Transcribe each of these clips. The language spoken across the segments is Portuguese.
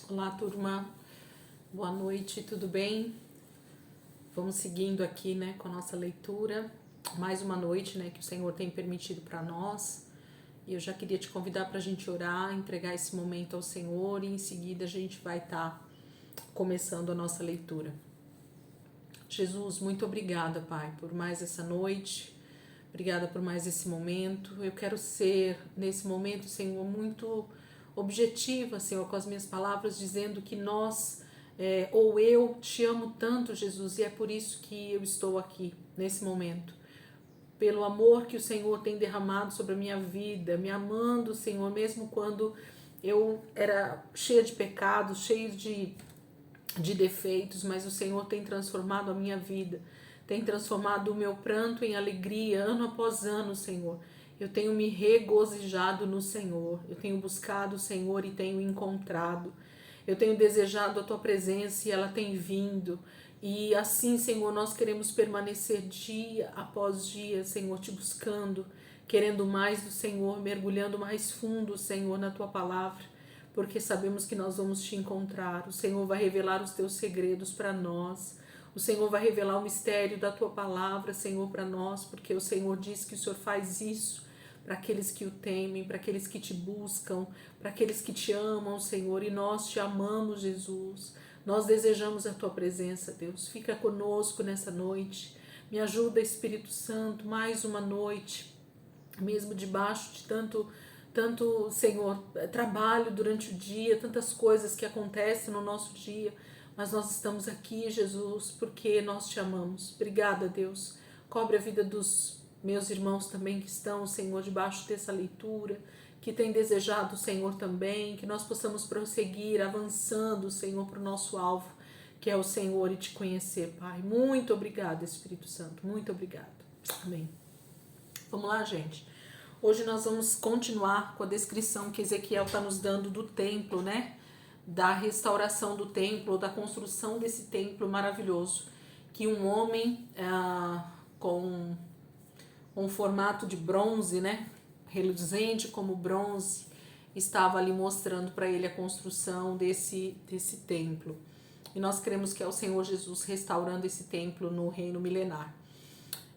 Olá, turma. Boa noite, tudo bem? Vamos seguindo aqui, com a nossa leitura. Mais uma noite, que o Senhor tem permitido para nós. E eu já queria te convidar para a gente orar, entregar esse momento ao Senhor e em seguida a gente vai estar começando a nossa leitura. Jesus, muito obrigada, Pai, por mais essa noite. Obrigada por mais esse momento. Eu quero ser, nesse momento, Senhor, muito objetiva, Senhor, com as minhas palavras, dizendo que nós, ou eu te amo tanto, Jesus, e é por isso que eu estou aqui, nesse momento. Pelo amor que o Senhor tem derramado sobre a minha vida, me amando, Senhor, mesmo quando eu era cheia de pecados, cheia de defeitos, mas o Senhor tem transformado a minha vida, tem transformado o meu pranto em alegria, ano após ano, Senhor. Eu tenho me regozijado no Senhor, eu tenho buscado o Senhor e tenho encontrado. Eu tenho desejado a Tua presença e ela tem vindo. E assim, Senhor, nós queremos permanecer dia após dia, Senhor, te buscando, querendo mais do Senhor, mergulhando mais fundo, Senhor, na Tua palavra, porque sabemos que nós vamos te encontrar. O Senhor vai revelar os Teus segredos para nós. O Senhor vai revelar o mistério da Tua palavra, Senhor, para nós, porque o Senhor diz que o Senhor faz isso para aqueles que o temem, para aqueles que te buscam, para aqueles que te amam, Senhor, e nós te amamos, Jesus. Nós desejamos a Tua presença, Deus. Fica conosco nessa noite. Me ajuda, Espírito Santo, mais uma noite, mesmo debaixo de tanto, Senhor, trabalho durante o dia, tantas coisas que acontecem no nosso dia, mas nós estamos aqui, Jesus, porque nós te amamos. Obrigada, Deus. Cobre a vida dos meus irmãos também que estão, Senhor, debaixo dessa leitura, que tem desejado, Senhor, também, que nós possamos prosseguir avançando, Senhor, para o nosso alvo, que é o Senhor e te conhecer, Pai. Muito obrigada, Espírito Santo, muito obrigada. Amém. Vamos lá, gente. Hoje nós vamos continuar com a descrição que Ezequiel está nos dando do templo, da restauração do templo, da construção desse templo maravilhoso, que um homem com um formato de bronze, reluzente como bronze, estava ali mostrando para ele a construção desse templo. E nós cremos que é o Senhor Jesus restaurando esse templo no reino milenar.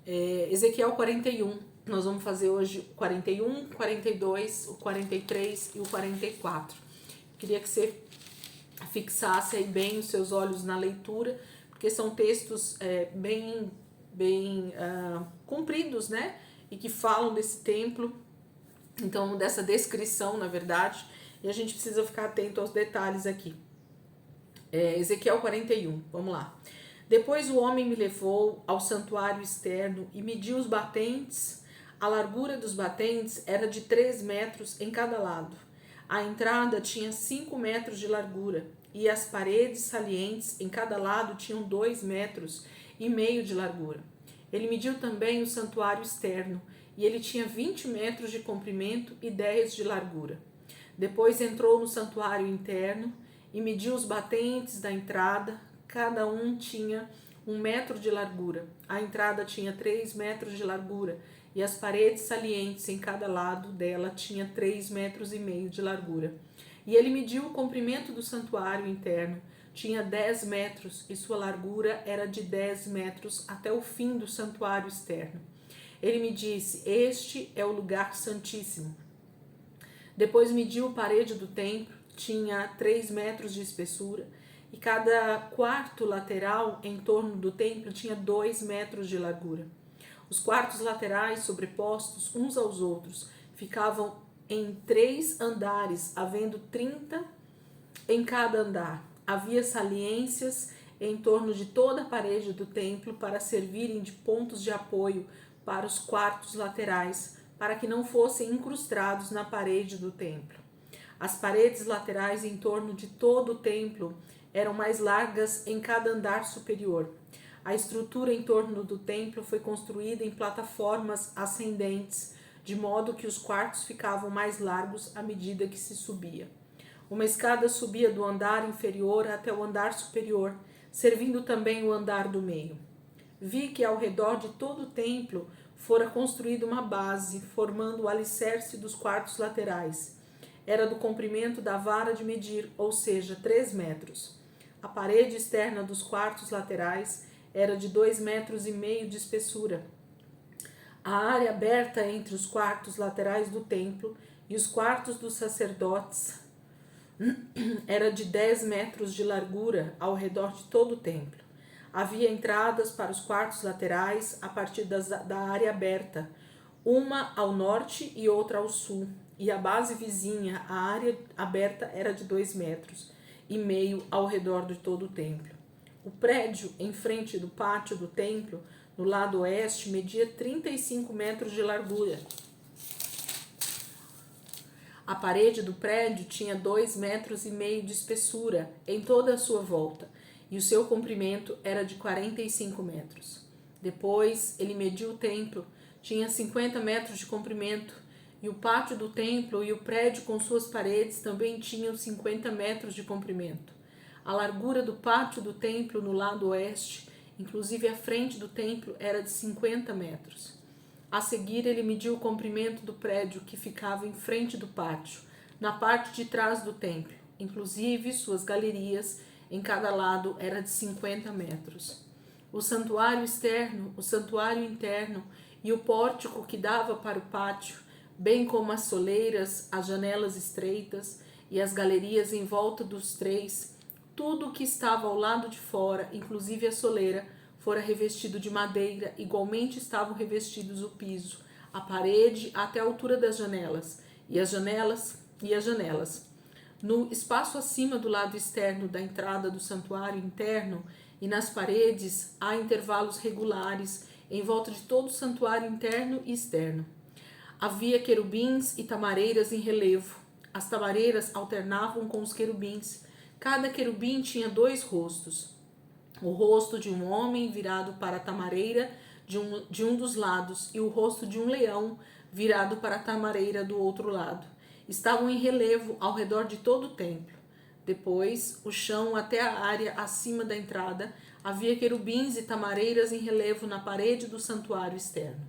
Ezequiel 41, nós vamos fazer hoje o 41, 42, o 43 e o 44. Queria que você fixasse aí bem os seus olhos na leitura, porque são textos bem compridos, e que falam desse templo, então dessa descrição, na verdade, e a gente precisa ficar atento aos detalhes aqui. Ezequiel 41, vamos lá. Depois o homem me levou ao santuário externo e mediu os batentes. A largura dos batentes era de 3 metros em cada lado. A entrada tinha 5 metros de largura e as paredes salientes em cada lado tinham 2,5 metros de largura. Ele mediu também o santuário externo e ele tinha 20 metros de comprimento e 10 de largura. Depois entrou no santuário interno e mediu os batentes da entrada. Cada um tinha 1 metro de largura. A entrada tinha 3 metros de largura e as paredes salientes em cada lado dela tinha 3,5 metros de largura. E ele mediu o comprimento do santuário interno. Tinha 10 metros e sua largura era de 10 metros até o fim do santuário externo. Ele me disse: este é o lugar santíssimo. Depois mediu a parede do templo. Tinha 3 metros de espessura e cada quarto lateral em torno do templo tinha 2 metros de largura. Os quartos laterais, sobrepostos uns aos outros, ficavam em 3 andares, havendo 30 em cada andar. Havia saliências em torno de toda a parede do templo para servirem de pontos de apoio para os quartos laterais, para que não fossem incrustados na parede do templo. As paredes laterais em torno de todo o templo eram mais largas em cada andar superior. A estrutura em torno do templo foi construída em plataformas ascendentes, de modo que os quartos ficavam mais largos à medida que se subia. Uma escada subia do andar inferior até o andar superior, servindo também o andar do meio. Vi que ao redor de todo o templo fora construída uma base, formando o alicerce dos quartos laterais. era do comprimento da vara de medir, ou seja, 3 metros. A parede externa dos quartos laterais era de 2,5 metros de espessura. A área aberta entre os quartos laterais do templo e os quartos dos sacerdotes era de 10 metros de largura ao redor de todo o templo. Havia entradas para os quartos laterais a partir da área aberta, uma ao norte e outra ao sul, e a base vizinha, a área aberta, era de 2,5 metros ao redor de todo o templo. O prédio em frente do pátio do templo, no lado oeste, media 35 metros de largura. A parede do prédio tinha 2,5 metros de espessura em toda a sua volta, e o seu comprimento era de 45 metros. Depois, ele mediu o templo, tinha 50 metros de comprimento, e o pátio do templo e o prédio com suas paredes também tinham 50 metros de comprimento. A largura do pátio do templo no lado oeste, inclusive a frente do templo, era de 50 metros. A seguir, ele mediu o comprimento do prédio que ficava em frente do pátio, na parte de trás do templo, inclusive suas galerias, em cada lado era de 50 metros. O santuário externo, o santuário interno e o pórtico que dava para o pátio, bem como as soleiras, as janelas estreitas e as galerias em volta dos três, tudo o que estava ao lado de fora, inclusive a soleira, fora revestido de madeira, igualmente estavam revestidos o piso, a parede até a altura das janelas, e as janelas. No espaço acima do lado externo da entrada do santuário interno e nas paredes há intervalos regulares em volta de todo o santuário interno e externo. Havia querubins e tamareiras em relevo. As tamareiras alternavam com os querubins. Cada querubim tinha 2 rostos. O rosto de um homem virado para a tamareira de um dos lados e o rosto de um leão virado para a tamareira do outro lado. Estavam em relevo ao redor de todo o templo. Depois, o chão até a área acima da entrada, havia querubins e tamareiras em relevo na parede do santuário externo.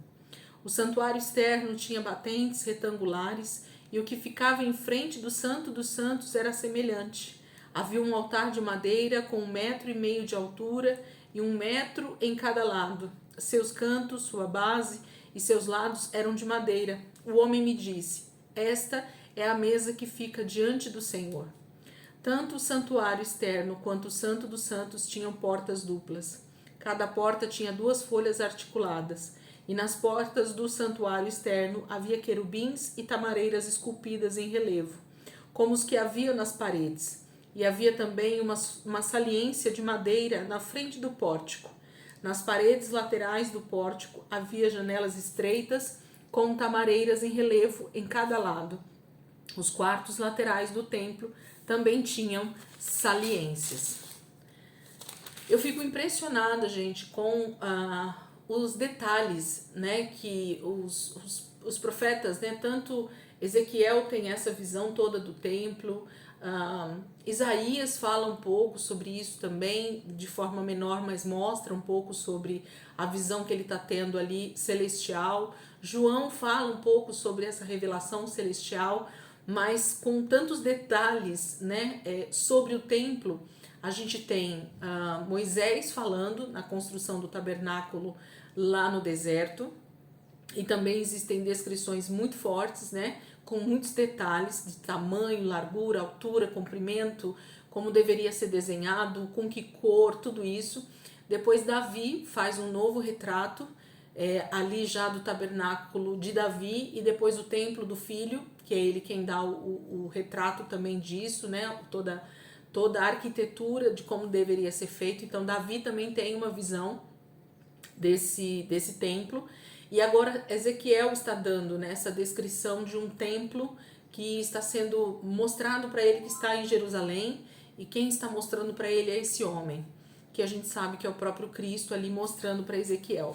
O santuário externo tinha batentes retangulares e o que ficava em frente do Santo dos Santos era semelhante. Havia um altar de madeira com 1,5 metros de altura e 1 metro em cada lado. Seus cantos, sua base e seus lados eram de madeira. O homem me disse: esta é a mesa que fica diante do Senhor. Tanto o santuário externo quanto o Santo dos Santos tinham portas duplas. Cada porta tinha 2 folhas articuladas, e nas portas do santuário externo havia querubins e tamareiras esculpidas em relevo, como os que havia nas paredes. E havia também uma saliência de madeira na frente do pórtico. Nas paredes laterais do pórtico havia janelas estreitas com tamareiras em relevo em cada lado. Os quartos laterais do templo também tinham saliências. Eu fico impressionada, gente, com os detalhes, né, que os profetas, né, tanto Ezequiel tem essa visão toda do templo, Isaías fala um pouco sobre isso também, de forma menor, mas mostra um pouco sobre a visão que ele está tendo ali celestial. João fala um pouco sobre essa revelação celestial, mas com tantos detalhes, né, sobre o templo. A gente tem Moisés falando na construção do tabernáculo lá no deserto, e também existem descrições muito fortes, né, com muitos detalhes de tamanho, largura, altura, comprimento, como deveria ser desenhado, com que cor, tudo isso. Depois Davi faz um novo retrato ali já do tabernáculo de Davi, e depois o templo do filho, que é ele quem dá o retrato também disso, né, toda a arquitetura de como deveria ser feito. Então Davi também tem uma visão desse templo. E agora Ezequiel está dando, né, essa descrição de um templo que está sendo mostrado para ele, que está em Jerusalém, e quem está mostrando para ele é esse homem, que a gente sabe que é o próprio Cristo ali mostrando para Ezequiel.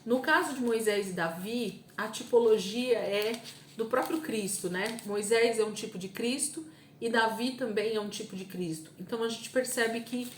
No caso de Moisés e Davi, a tipologia é do próprio Cristo, né? Moisés é um tipo de Cristo e Davi também é um tipo de Cristo. Então a gente percebe que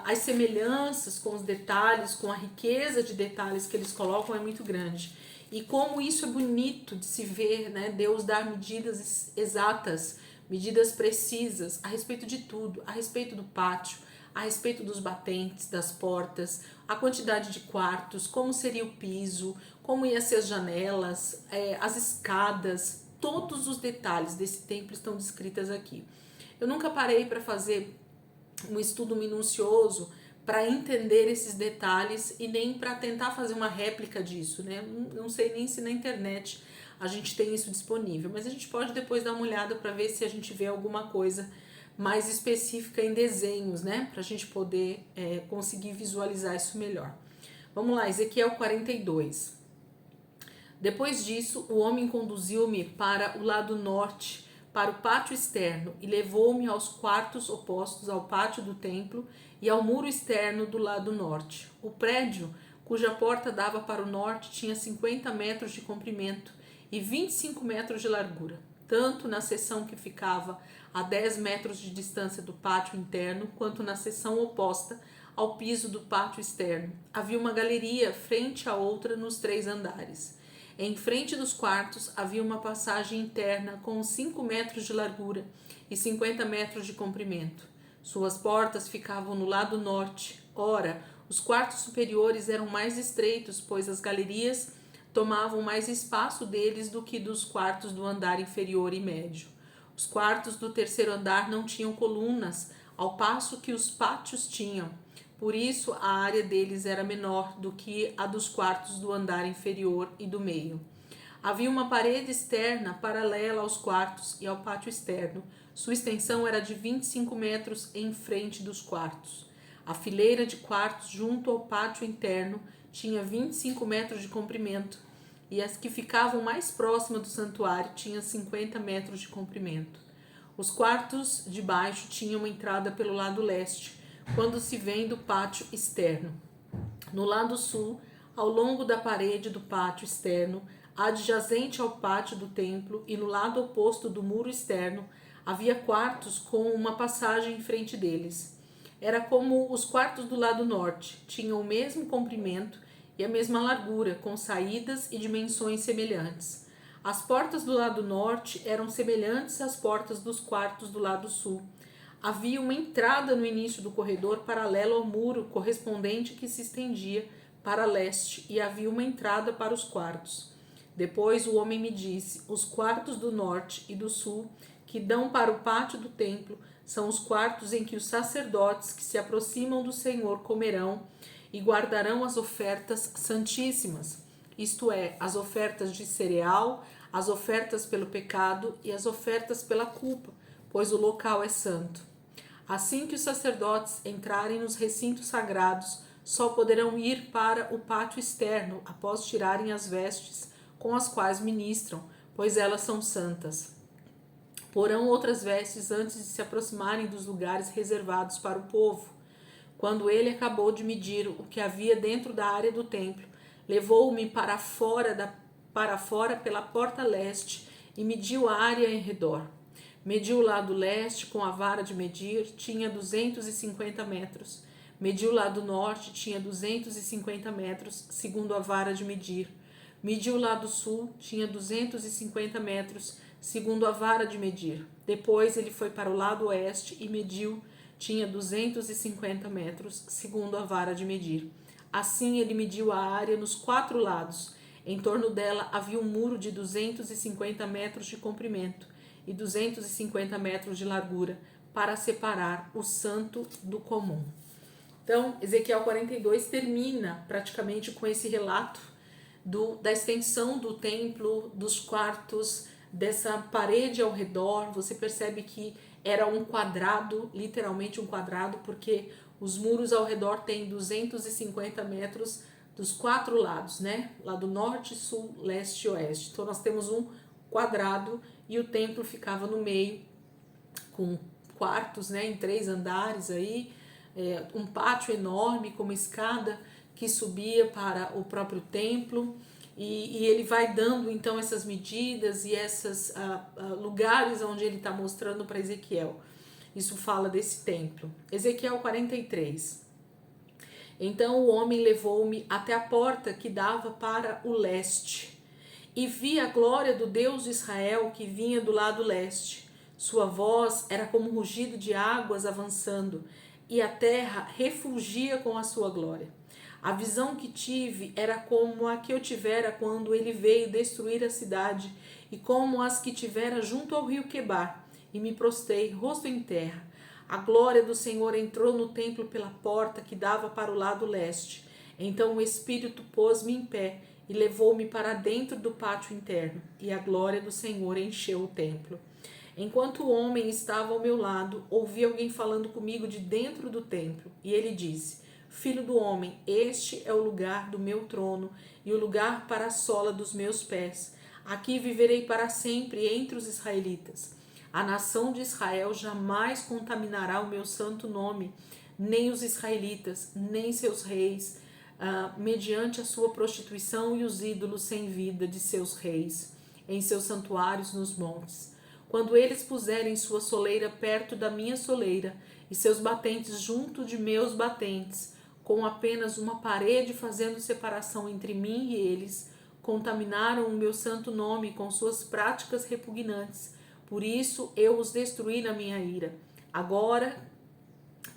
as semelhanças com os detalhes, com a riqueza de detalhes que eles colocam é muito grande. E como isso é bonito de se ver, né? Deus dar medidas exatas, medidas precisas a respeito de tudo, a respeito do pátio, a respeito dos batentes, das portas, a quantidade de quartos, como seria o piso, como ia ser as janelas, as escadas, todos os detalhes desse templo estão descritos aqui. Eu nunca parei para fazer um estudo minucioso para entender esses detalhes e nem para tentar fazer uma réplica disso, né? Não sei nem se na internet a gente tem isso disponível, mas a gente pode depois dar uma olhada para ver se a gente vê alguma coisa mais específica em desenhos, né? Para a gente poder conseguir visualizar isso melhor. Vamos lá, Ezequiel 42. Depois disso, o homem conduziu-me para o lado norte, para o pátio externo, e levou-me aos quartos opostos ao pátio do templo e ao muro externo do lado norte. O prédio, cuja porta dava para o norte, tinha 50 metros de comprimento e 25 metros de largura, tanto na seção que ficava a 10 metros de distância do pátio interno, quanto na seção oposta ao piso do pátio externo. Havia uma galeria frente à outra nos 3 andares. Em frente dos quartos havia uma passagem interna com 5 metros de largura e 50 metros de comprimento. Suas portas ficavam no lado norte. Ora, os quartos superiores eram mais estreitos, pois as galerias tomavam mais espaço deles do que dos quartos do andar inferior e médio. Os quartos do terceiro andar não tinham colunas, ao passo que os pátios tinham. Por isso, a área deles era menor do que a dos quartos do andar inferior e do meio. Havia uma parede externa paralela aos quartos e ao pátio externo. Sua extensão era de 25 metros em frente dos quartos. A fileira de quartos junto ao pátio interno tinha 25 metros de comprimento, e as que ficavam mais próximas do santuário tinham 50 metros de comprimento. Os quartos de baixo tinham uma entrada pelo lado leste, quando se vem do pátio externo. No lado sul, ao longo da parede do pátio externo, adjacente ao pátio do templo, e no lado oposto do muro externo, havia quartos com uma passagem em frente deles. Era como os quartos do lado norte, tinham o mesmo comprimento e a mesma largura, com saídas e dimensões semelhantes. As portas do lado norte eram semelhantes às portas dos quartos do lado sul. Havia uma entrada no início do corredor paralelo ao muro correspondente que se estendia para leste, e havia uma entrada para os quartos. Depois o homem me disse: os quartos do norte e do sul, que dão para o pátio do templo, são os quartos em que os sacerdotes que se aproximam do Senhor comerão e guardarão as ofertas santíssimas, isto é, as ofertas de cereal, as ofertas pelo pecado e as ofertas pela culpa, pois o local é santo. Assim que os sacerdotes entrarem nos recintos sagrados, só poderão ir para o pátio externo após tirarem as vestes com as quais ministram, pois elas são santas. Porão outras vestes antes de se aproximarem dos lugares reservados para o povo. Quando ele acabou de medir o que havia dentro da área do templo, levou-me para fora pela porta leste e mediu a área em redor. Mediu o lado leste com a vara de medir, tinha 250 metros. Mediu o lado norte, tinha 250 metros, segundo a vara de medir. Mediu o lado sul, tinha 250 metros, segundo a vara de medir. Depois ele foi para o lado oeste e mediu, tinha 250 metros, segundo a vara de medir. Assim ele mediu a área nos 4 lados. Em torno dela havia um muro de 250 metros de comprimento e 250 metros de largura, para separar o santo do comum. Então, Ezequiel 42 termina praticamente com esse relato da extensão do templo, dos quartos, dessa parede ao redor. Você percebe que era um quadrado, literalmente um quadrado, porque os muros ao redor têm 250 metros dos 4 lados, né? Lado norte, sul, leste e oeste. Então nós temos um quadrado e o templo ficava no meio, com quartos, né, em 3 andares aí, um pátio enorme com uma escada que subia para o próprio templo, e ele vai dando então essas medidas e esses lugares onde ele está mostrando para Ezequiel. Isso fala desse templo. Ezequiel 43. Então o homem levou-me até a porta que dava para o leste. e vi a glória do Deus de Israel que vinha do lado leste. Sua voz era como um rugido de águas avançando, e a terra refulgia com a sua glória. A visão que tive era como a que eu tivera quando ele veio destruir a cidade, e como as que tivera junto ao rio Quebar, e me prostrei, rosto em terra. A glória do Senhor entrou no templo pela porta que dava para o lado leste. Então o Espírito pôs-me em pé e levou-me para dentro do pátio interno, e a glória do Senhor encheu o templo. Enquanto o homem estava ao meu lado, ouvi alguém falando comigo de dentro do templo, e ele disse: Filho do homem, este é o lugar do meu trono e o lugar para a sola dos meus pés. Aqui viverei para sempre entre os israelitas. A nação de Israel jamais contaminará o meu santo nome, nem os israelitas, nem seus reis, mediante a sua prostituição e os ídolos sem vida de seus reis, em seus santuários nos montes. Quando eles puserem sua soleira perto da minha soleira e seus batentes junto de meus batentes, com apenas uma parede fazendo separação entre mim e eles, contaminaram o meu santo nome com suas práticas repugnantes. Por isso eu os destruí na minha ira. Agora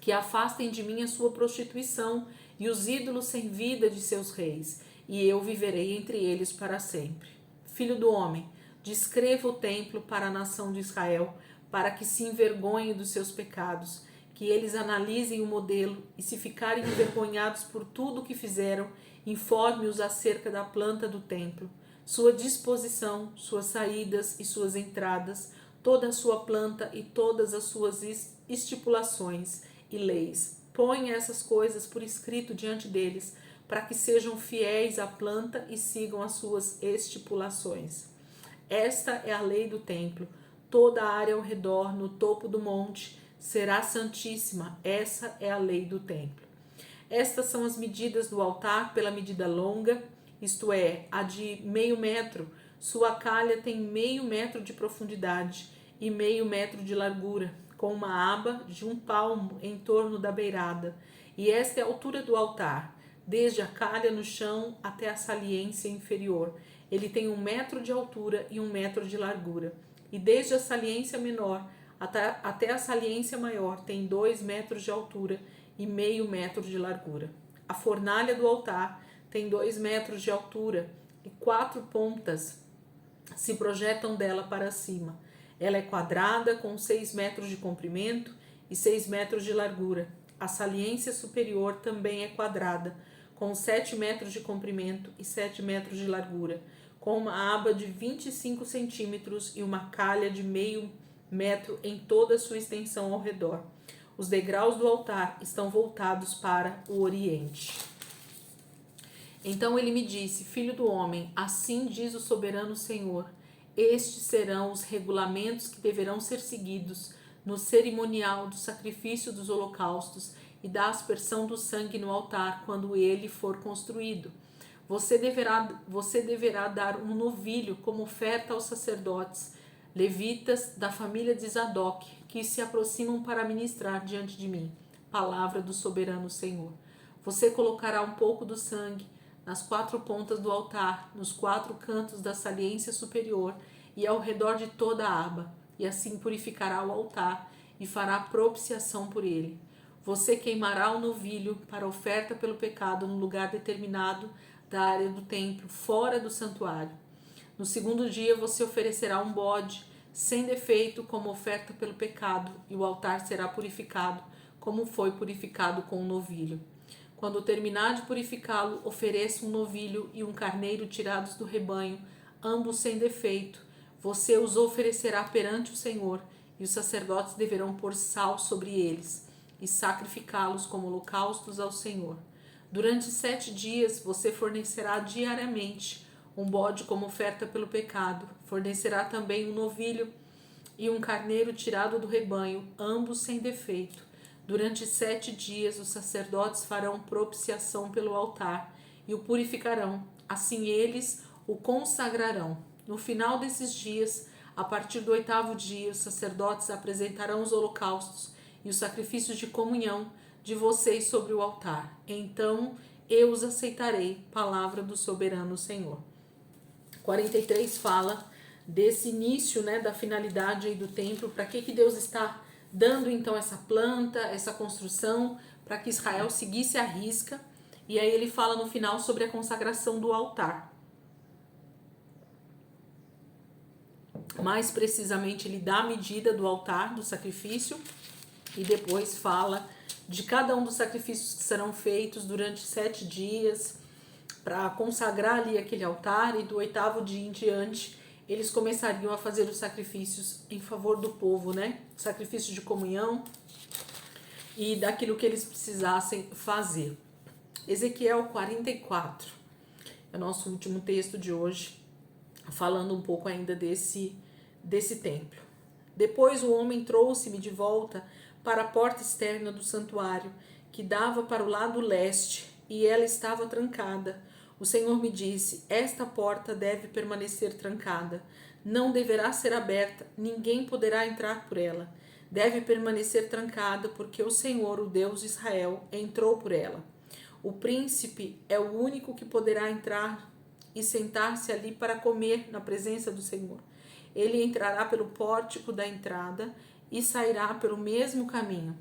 que afastem de mim a sua prostituição e os ídolos sem vida de seus reis, e eu viverei entre eles para sempre. Filho do homem, descreva o templo para a nação de Israel, para que se envergonhem dos seus pecados, que eles analisem o modelo e, se ficarem envergonhados por tudo o que fizeram, informe-os acerca da planta do templo, sua disposição, suas saídas e suas entradas, toda a sua planta e todas as suas estipulações e leis. Põe essas coisas por escrito diante deles, para que sejam fiéis à planta e sigam as suas estipulações. Esta é a lei do templo. Toda a área ao redor, no topo do monte, será santíssima. Essa é a lei do templo. Estas são as medidas do altar pela medida longa, isto é, a de 0,5 metro. Sua calha tem 0,5 metro de profundidade e 0,5 metro de largura, com uma aba de 1 palmo em torno da beirada. E esta é a altura do altar, desde a calha no chão até a saliência inferior. Ele tem 1 metro de altura e 1 metro de largura. E desde a saliência menor até a saliência maior tem 2 metros de altura e 0,5 metro de largura. A fornalha do altar tem 2 metros de altura e 4 pontas se projetam dela para cima. Ela é quadrada, com 6 metros de comprimento e 6 metros de largura. A saliência superior também é quadrada, com 7 metros de comprimento e 7 metros de largura, com uma aba de 25 centímetros e uma calha de 0,5 metro em toda a sua extensão ao redor. Os degraus do altar estão voltados para o oriente. Então ele me disse: Filho do homem, assim diz o soberano Senhor, estes serão os regulamentos que deverão ser seguidos no cerimonial do sacrifício dos holocaustos e da aspersão do sangue no altar quando ele for construído. Você deverá dar um novilho como oferta aos sacerdotes, levitas da família de Zadok, que se aproximam para ministrar diante de mim. Palavra do soberano Senhor. Você colocará um pouco do sangue nas 4 pontas do altar, nos 4 cantos da saliência superior e ao redor de toda a aba, e assim purificará o altar e fará propiciação por ele. Você queimará o novilho para oferta pelo pecado no lugar determinado da área do templo, fora do santuário. No segundo dia você oferecerá um bode sem defeito como oferta pelo pecado, e o altar será purificado, como foi purificado com o novilho. Quando terminar de purificá-lo, ofereça um novilho e um carneiro tirados do rebanho, ambos sem defeito. Você os oferecerá perante o Senhor, e os sacerdotes deverão pôr sal sobre eles e sacrificá-los como holocaustos ao Senhor. Durante 7 dias você fornecerá diariamente um bode como oferta pelo pecado. Fornecerá também um novilho e um carneiro tirado do rebanho, ambos sem defeito. Durante 7 dias os sacerdotes farão propiciação pelo altar e o purificarão. Assim eles o consagrarão. No final desses dias, a partir do 8º dia, os sacerdotes apresentarão os holocaustos e os sacrifícios de comunhão de vocês sobre o altar. Então eu os aceitarei, palavra do soberano Senhor. 43 fala desse início, né, da finalidade aí do templo, para que Deus está dando então essa planta, essa construção, para que Israel seguisse a risca. E aí ele fala no final sobre a consagração do altar. Mais precisamente, ele dá a medida do altar, do sacrifício, e depois fala de cada um dos sacrifícios que serão feitos durante 7 dias, para consagrar ali aquele altar, e do 8º dia em diante, eles começariam a fazer os sacrifícios em favor do povo, né? Sacrifício de comunhão e daquilo que eles precisassem fazer. Ezequiel 44 é o nosso último texto de hoje, falando um pouco ainda desse templo. Depois o homem trouxe-me de volta para a porta externa do santuário, que dava para o lado leste, e ela estava trancada. O Senhor me disse: esta porta deve permanecer trancada, não deverá ser aberta, ninguém poderá entrar por ela. Deve permanecer trancada, porque o Senhor, o Deus de Israel, entrou por ela. O príncipe é o único que poderá entrar e sentar-se ali para comer na presença do Senhor. Ele entrará pelo pórtico da entrada e sairá pelo mesmo caminho.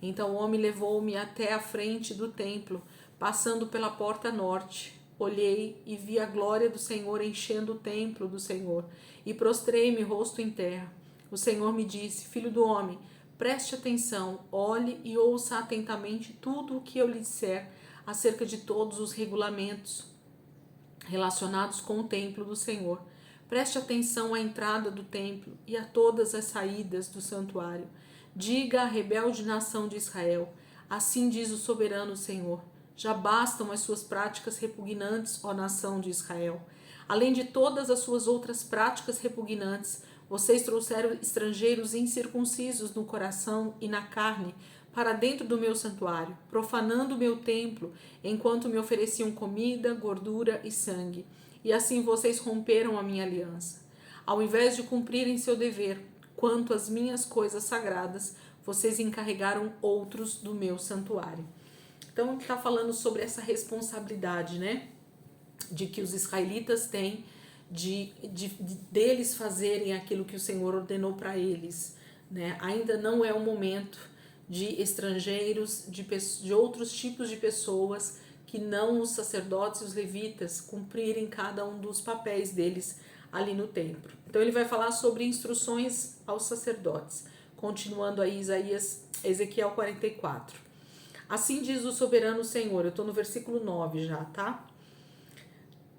Então o homem levou-me até a frente do templo, passando pela porta norte. Olhei e vi a glória do Senhor enchendo o templo do Senhor, e prostrei-me rosto em terra. O Senhor me disse: filho do homem, preste atenção, olhe e ouça atentamente tudo o que eu lhe disser acerca de todos os regulamentos relacionados com o templo do Senhor. Preste atenção à entrada do templo e a todas as saídas do santuário. Diga à rebelde nação de Israel: assim diz o soberano Senhor: já bastam as suas práticas repugnantes, ó nação de Israel. Além de todas as suas outras práticas repugnantes, vocês trouxeram estrangeiros incircuncisos no coração e na carne para dentro do meu santuário, profanando o meu templo, enquanto me ofereciam comida, gordura e sangue. E assim vocês romperam a minha aliança. Ao invés de cumprirem seu dever, quanto às minhas coisas sagradas, vocês encarregaram outros do meu santuário. Então, está falando sobre essa responsabilidade, né? De que os israelitas têm deles fazerem aquilo que o Senhor ordenou para eles, né? Ainda não é o momento de estrangeiros, de outros tipos de pessoas que não os sacerdotes e os levitas cumprirem cada um dos papéis deles ali no templo. Então ele vai falar sobre instruções aos sacerdotes, continuando aí Ezequiel 44. Assim diz o soberano Senhor, eu estou no versículo 9 já, tá?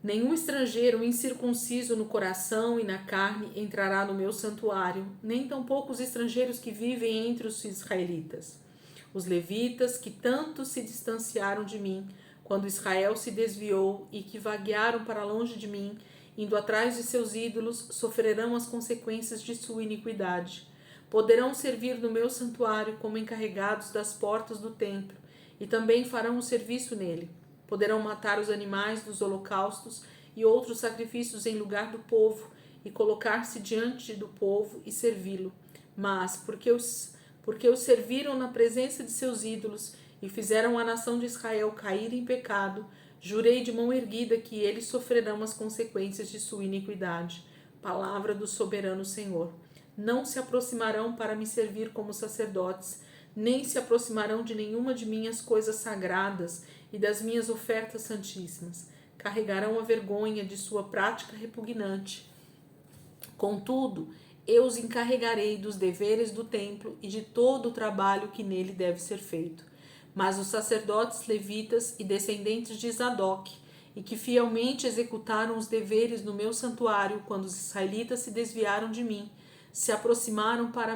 Nenhum estrangeiro incircunciso no coração e na carne entrará no meu santuário, nem tampouco os estrangeiros que vivem entre os israelitas. Os levitas que tanto se distanciaram de mim, quando Israel se desviou e que vaguearam para longe de mim, indo atrás de seus ídolos, sofrerão as consequências de sua iniquidade. Poderão servir no meu santuário como encarregados das portas do templo, e também farão o serviço nele. Poderão matar os animais dos holocaustos e outros sacrifícios em lugar do povo, e colocar-se diante do povo e servi-lo. Mas, porque os serviram na presença de seus ídolos e fizeram a nação de Israel cair em pecado, jurei de mão erguida que eles sofrerão as consequências de sua iniquidade. Palavra do soberano Senhor. Não se aproximarão para me servir como sacerdotes, nem se aproximarão de nenhuma de minhas coisas sagradas e das minhas ofertas santíssimas. Carregarão a vergonha de sua prática repugnante. Contudo, eu os encarregarei dos deveres do templo e de todo o trabalho que nele deve ser feito. Mas os sacerdotes levitas e descendentes de Zadok, e que fielmente executaram os deveres no meu santuário quando os israelitas se desviaram de mim, se aproximarão para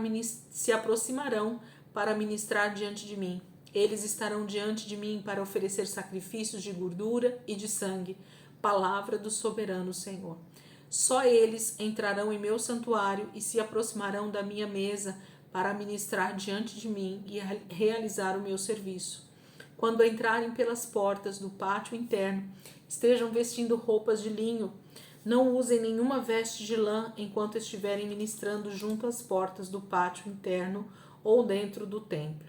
ministrar diante de mim. Eles estarão diante de mim para oferecer sacrifícios de gordura e de sangue, palavra do soberano Senhor. Só eles entrarão em meu santuário e se aproximarão da minha mesa para ministrar diante de mim e realizar o meu serviço. Quando entrarem pelas portas do pátio interno, estejam vestindo roupas de linho. Não usem nenhuma veste de lã enquanto estiverem ministrando junto às portas do pátio interno ou dentro do templo.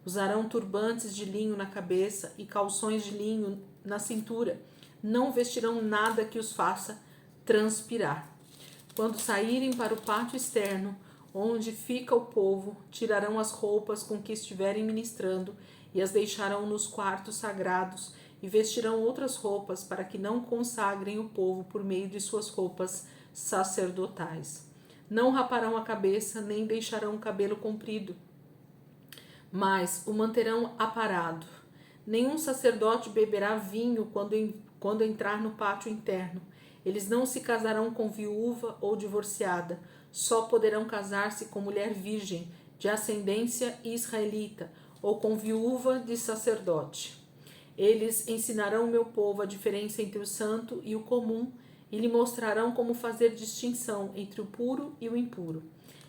Usarão turbantes de linho na cabeça e calções de linho na cintura. Não vestirão nada que os faça transpirar. Quando saírem para o pátio externo, onde fica o povo, tirarão as roupas com que estiverem ministrando e as deixarão nos quartos sagrados e vestirão outras roupas para que não consagrem o povo por meio de suas roupas sacerdotais. Não raparão a cabeça, nem deixarão o cabelo comprido, mas o manterão aparado. Nenhum sacerdote beberá vinho quando entrar no pátio interno. Eles não se casarão com viúva ou divorciada. Só poderão casar-se com mulher virgem, de ascendência israelita, ou com viúva de sacerdote. Eles ensinarão o meu povo a diferença entre o santo e o comum e lhe mostrarão como fazer distinção entre o puro e o impuro.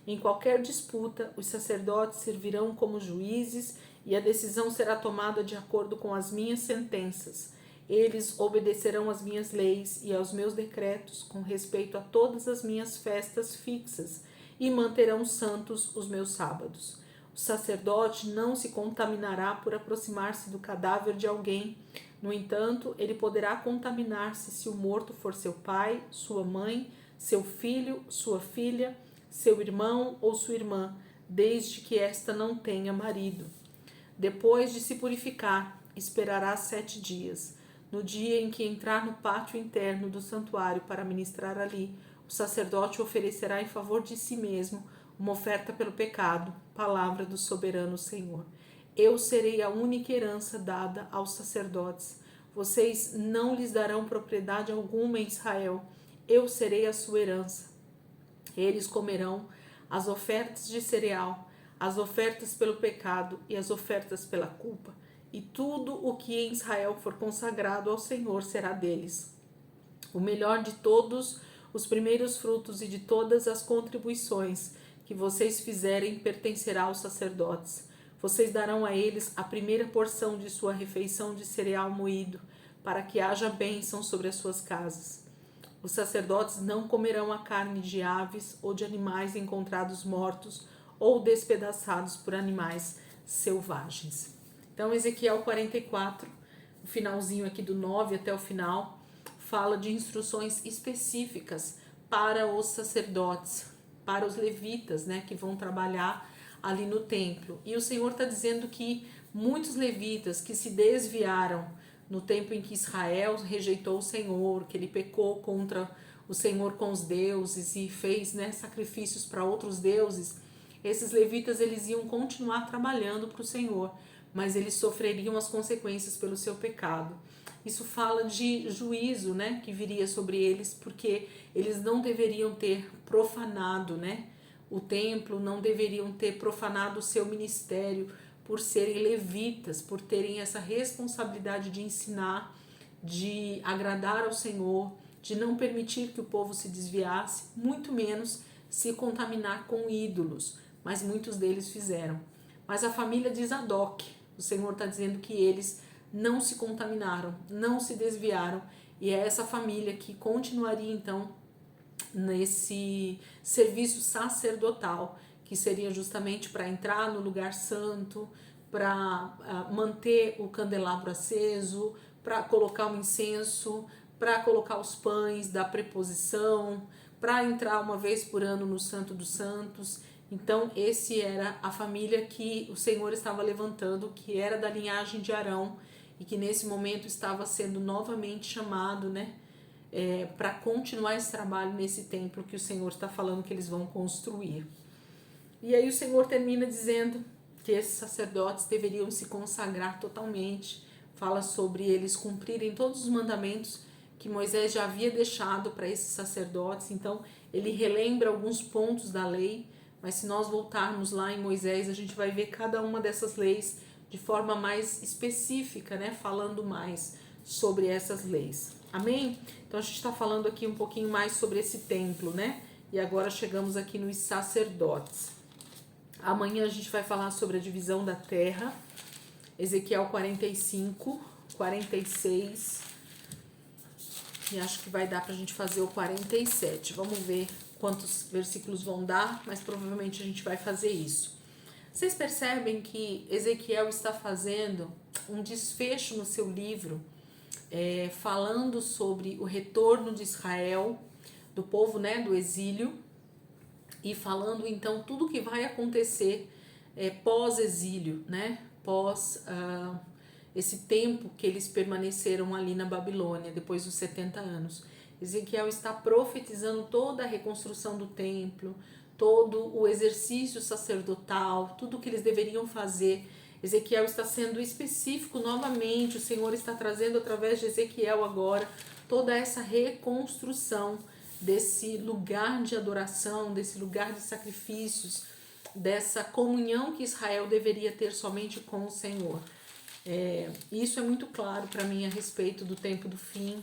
Em qualquer disputa, os sacerdotes servirão como juízes e a decisão será tomada de acordo com as minhas sentenças. Eles obedecerão às minhas leis e aos meus decretos com respeito a todas as minhas festas fixas e manterão santos os meus sábados. O sacerdote não se contaminará por aproximar-se do cadáver de alguém. No entanto, ele poderá contaminar-se se o morto for seu pai, sua mãe, seu filho, sua filha, seu irmão ou sua irmã, desde que esta não tenha marido. Depois de se purificar, esperará 7 dias. No dia em que entrar no pátio interno do santuário para ministrar ali, o sacerdote oferecerá em favor de si mesmo uma oferta pelo pecado, palavra do soberano Senhor. Eu serei a única herança dada aos sacerdotes. Vocês não lhes darão propriedade alguma em Israel. Eu serei a sua herança. Eles comerão as ofertas de cereal, as ofertas pelo pecado e as ofertas pela culpa, e tudo o que em Israel for consagrado ao Senhor será deles. O melhor de todos os primeiros frutos e de todas as contribuições que vocês fizerem pertencerá aos sacerdotes. Vocês darão a eles a primeira porção de sua refeição de cereal moído, para que haja bênção sobre as suas casas. Os sacerdotes não comerão a carne de aves ou de animais encontrados mortos ou despedaçados por animais selvagens. Então, Ezequiel 44, o finalzinho aqui do 9 até o final, fala de instruções específicas para os sacerdotes, para os levitas, né, que vão trabalhar ali no templo. E o Senhor está dizendo que muitos levitas que se desviaram no tempo em que Israel rejeitou o Senhor, que ele pecou contra o Senhor com os deuses e fez, né, sacrifícios para outros deuses, esses levitas eles iam continuar trabalhando para o Senhor, mas eles sofreriam as consequências pelo seu pecado. Isso fala de juízo, né, que viria sobre eles, porque eles não deveriam ter profanado, né, o templo, não deveriam ter profanado o seu ministério por serem levitas, por terem essa responsabilidade de ensinar, de agradar ao Senhor, de não permitir que o povo se desviasse, muito menos se contaminar com ídolos, mas muitos deles fizeram. Mas a família de Zadok, o Senhor está dizendo que eles não se contaminaram, não se desviaram, e é essa família que continuaria então nesse serviço sacerdotal, que seria justamente para entrar no lugar santo, para manter o candelabro aceso, para colocar o incenso, para colocar os pães da preposição, para entrar uma vez por ano no Santo dos Santos. Então, esse era a família que o Senhor estava levantando, que era da linhagem de Arão, e que nesse momento estava sendo novamente chamado, né, para continuar esse trabalho nesse templo que o Senhor está falando que eles vão construir. E aí o Senhor termina dizendo que esses sacerdotes deveriam se consagrar totalmente, fala sobre eles cumprirem todos os mandamentos que Moisés já havia deixado para esses sacerdotes. Então ele relembra alguns pontos da lei, mas se nós voltarmos lá em Moisés, a gente vai ver cada uma dessas leis de forma mais específica, né, falando mais sobre essas leis. Amém? Então a gente está falando aqui um pouquinho mais sobre esse templo, né? E agora chegamos aqui nos sacerdotes. Amanhã a gente vai falar sobre a divisão da terra, Ezequiel 45, 46, e acho que vai dar pra gente fazer o 47. Vamos ver quantos versículos vão dar, mas provavelmente a gente vai fazer isso. Vocês percebem que Ezequiel está fazendo um desfecho no seu livro, falando sobre o retorno de Israel, do povo, né, do exílio, e falando então tudo que vai acontecer pós-exílio, né, pós esse tempo que eles permaneceram ali na Babilônia, depois dos 70 anos. Ezequiel está profetizando toda a reconstrução do templo, todo o exercício sacerdotal, tudo o que eles deveriam fazer. Ezequiel está sendo específico novamente, o Senhor está trazendo através de Ezequiel agora toda essa reconstrução desse lugar de adoração, desse lugar de sacrifícios, dessa comunhão que Israel deveria ter somente com o Senhor. Isso é muito claro para mim a respeito do tempo do fim,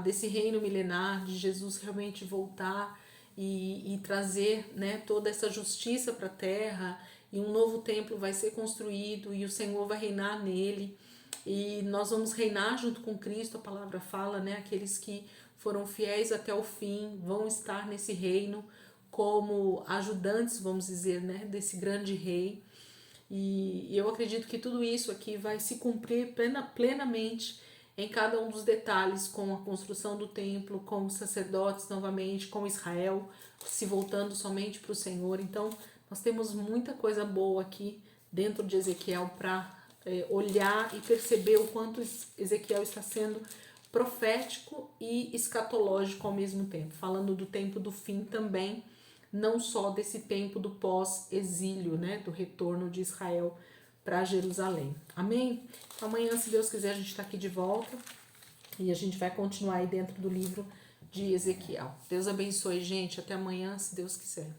desse reino milenar, de Jesus realmente voltar e trazer, né, toda essa justiça para a terra, e um novo templo vai ser construído e o Senhor vai reinar nele, e nós vamos reinar junto com Cristo. A palavra fala, né, aqueles que foram fiéis até o fim vão estar nesse reino como ajudantes, vamos dizer, né, desse grande rei. E eu acredito que tudo isso aqui vai se cumprir plenamente em cada um dos detalhes, com a construção do templo, com os sacerdotes novamente, com Israel se voltando somente para o Senhor. Então, nós temos muita coisa boa aqui dentro de Ezequiel para olhar e perceber o quanto Ezequiel está sendo profético e escatológico ao mesmo tempo, falando do tempo do fim também, não só desse tempo do pós-exílio, né, do retorno de Israel para Jerusalém. Amém? Então, amanhã, se Deus quiser, a gente está aqui de volta e a gente vai continuar aí dentro do livro de Ezequiel. Deus abençoe, gente. Até amanhã, se Deus quiser.